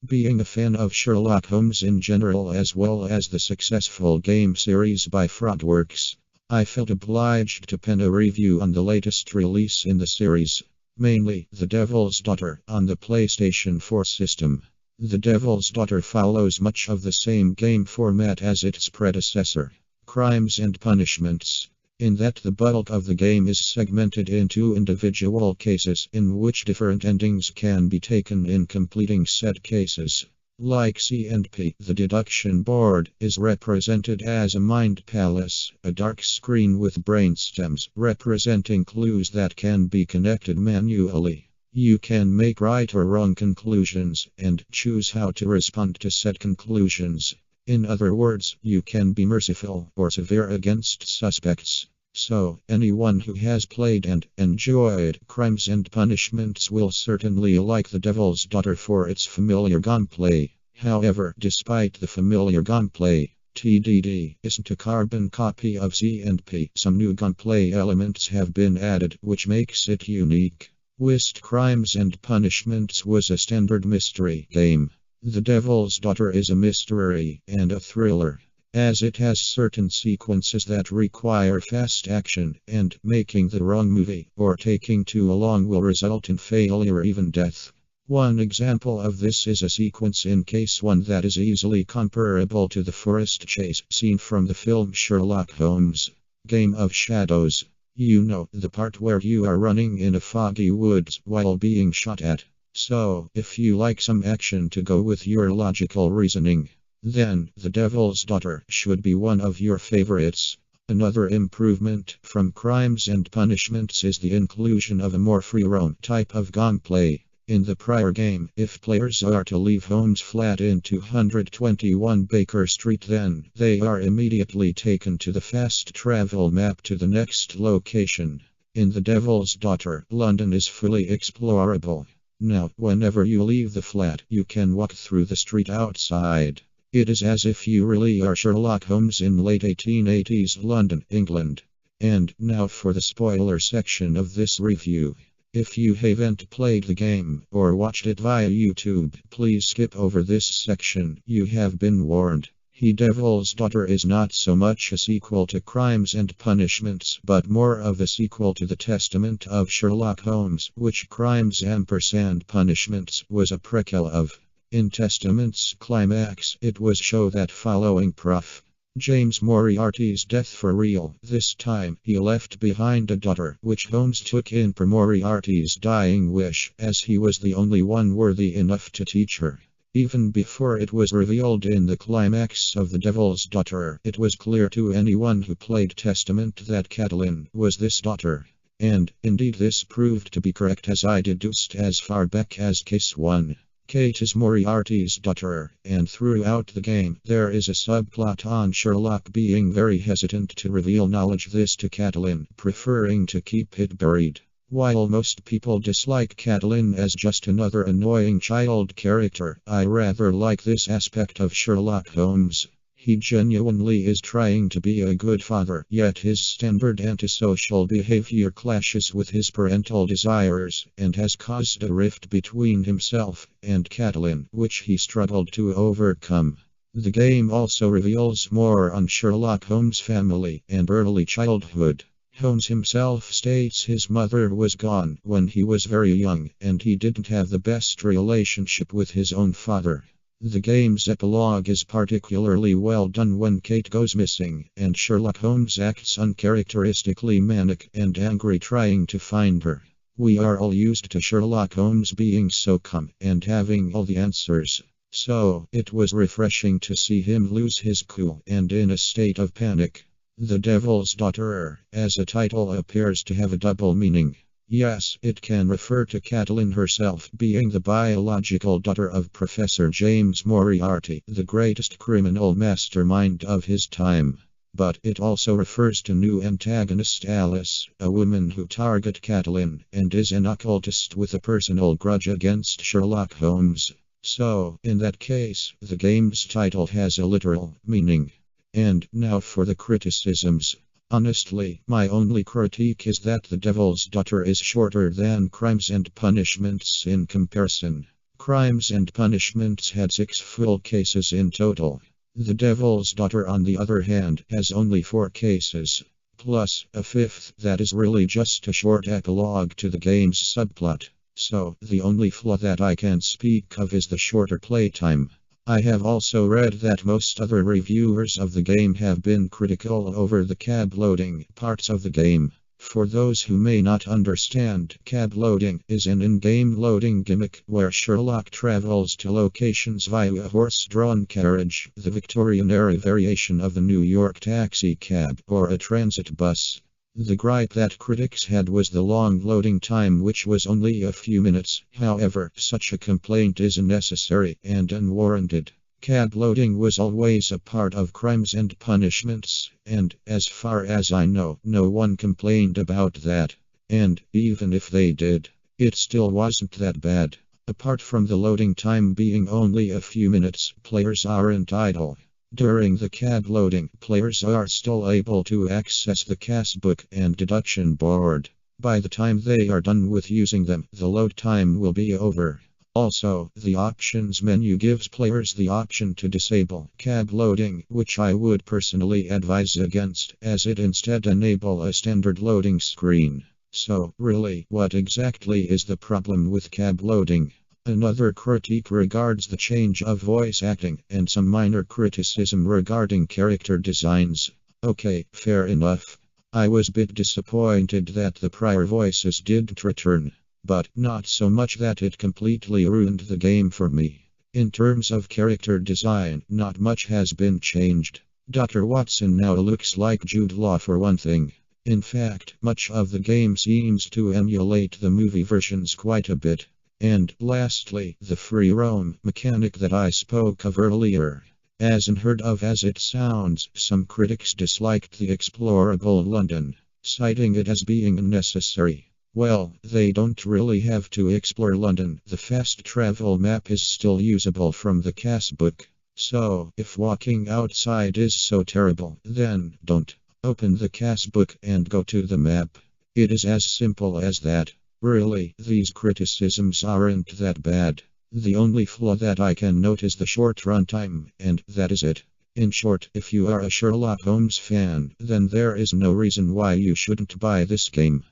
Being a fan of Sherlock Holmes in general as well as the successful game series by Fraudworks, I felt obliged to pen a review on the latest release in the series, mainly The Devil's Daughter on the PlayStation 4 system. The Devil's Daughter follows much of the same game format as its predecessor, Crimes and Punishments, in that the bulk of the game is segmented into individual cases in which different endings can be taken in completing said cases. Like C&P, the deduction board is represented as a mind palace, a dark screen with brainstems representing clues that can be connected manually. You can make right or wrong conclusions and choose how to respond to said conclusions. In other words, you can be merciful or severe against suspects. So, anyone who has played and enjoyed Crimes and Punishments will certainly like The Devil's Daughter for its familiar gunplay. However, despite the familiar gunplay, TDD isn't a carbon copy of C&P. Some new gunplay elements have been added, which makes it unique. Whist Crimes and Punishments was a standard mystery game. The Devil's Daughter is a mystery and a thriller, as it has certain sequences that require fast action, and making the wrong movie or taking too long will result in failure or even death. One example of this is a sequence in Case 1 that is easily comparable to the forest chase scene from the film Sherlock Holmes, Game of Shadows. You know, the part where you are running in a foggy woods while being shot at. So, if you like some action to go with your logical reasoning, then The Devil's Daughter should be one of your favorites. Another improvement from Crimes and Punishments is the inclusion of a more free-roam type of gunplay. In the prior game, if players are to leave Holmes' flat in 221 Baker Street, then they are immediately taken to the fast travel map to the next location. In The Devil's Daughter, London is fully explorable. Now, whenever you leave the flat, you can walk through the street outside. It is as if you really are Sherlock Holmes in late 1880s London, England. And now for the spoiler section of this review. If you haven't played the game or watched it via YouTube, please skip over this section. You have been warned. The Devil's Daughter is not so much a sequel to Crimes and Punishments, but more of a sequel to The Testament of Sherlock Holmes, which Crimes and Punishments was a prequel of. In Testament's climax, it was shown that following Prof. James Moriarty's death for real, this time he left behind a daughter, which Holmes took in per Moriarty's dying wish, as he was the only one worthy enough to teach her. Even before it was revealed in the climax of The Devil's Daughter, it was clear to anyone who played Testament that Catelyn was this daughter. And, indeed, this proved to be correct, as I deduced as far back as Case 1. Kate is Moriarty's daughter, and throughout the game there is a subplot on Sherlock being very hesitant to reveal knowledge this to Catelyn, preferring to keep it buried. While most people dislike Catelyn as just another annoying child character, I rather like this aspect of Sherlock Holmes. He genuinely is trying to be a good father, yet his standard antisocial behavior clashes with his parental desires, and has caused a rift between himself and Catelyn, which he struggled to overcome. The game also reveals more on Sherlock Holmes' family and early childhood. Holmes himself states his mother was gone when he was very young, and he didn't have the best relationship with his own father. The game's epilogue is particularly well done when Kate goes missing, and Sherlock Holmes acts uncharacteristically manic and angry trying to find her. We are all used to Sherlock Holmes being so calm and having all the answers. So, it was refreshing to see him lose his cool and in a state of panic. The Devil's Daughter, as a title, appears to have a double meaning. Yes, it can refer to Catelyn herself being the biological daughter of Professor James Moriarty, the greatest criminal mastermind of his time. But it also refers to new antagonist Alice, a woman who targets Catelyn, and is an occultist with a personal grudge against Sherlock Holmes. So, in that case, the game's title has a literal meaning. And now for the criticisms. Honestly, my only critique is that The Devil's Daughter is shorter than Crimes and Punishments in comparison. Crimes and Punishments had 6 full cases in total. The Devil's Daughter, on the other hand, has only 4 cases, plus a 5th that is really just a short epilogue to the game's subplot. So, the only flaw that I can speak of is the shorter playtime. I have also read that most other reviewers of the game have been critical over the cab loading parts of the game. For those who may not understand, cab loading is an in-game loading gimmick where Sherlock travels to locations via a horse-drawn carriage, the Victorian-era variation of the New York taxi cab or a transit bus. The gripe that critics had was the long loading time, which was only a few minutes. However, such a complaint is unnecessary and unwarranted. Cab loading was always a part of Crimes and Punishments, and, as far as I know, no one complained about that. And, even if they did, it still wasn't that bad. Apart from the loading time being only a few minutes, players aren't idle. During the cab loading, players are still able to access the cashbook and deduction board. By the time they are done with using them, the load time will be over. Also, the options menu gives players the option to disable cab loading, which I would personally advise against, as it instead enables a standard loading screen. So, really, what exactly is the problem with cab loading? Another critique regards the change of voice acting, and some minor criticism regarding character designs. Okay, fair enough. I was a bit disappointed that the prior voices didn't return, but not so much that it completely ruined the game for me. In terms of character design, not much has been changed. Dr. Watson now looks like Jude Law for one thing. In fact, much of the game seems to emulate the movie versions quite a bit. And, lastly, the free roam mechanic that I spoke of earlier. As unheard of as it sounds, some critics disliked the explorable London, citing it as being unnecessary. Well, they don't really have to explore London. The fast travel map is still usable from the cashbook. So, if walking outside is so terrible, then don't. Open the cashbook and go to the map. It is as simple as that. Really, these criticisms aren't that bad. The only flaw that I can note is the short runtime, and that is it. In short, if you are a Sherlock Holmes fan, then there is no reason why you shouldn't buy this game.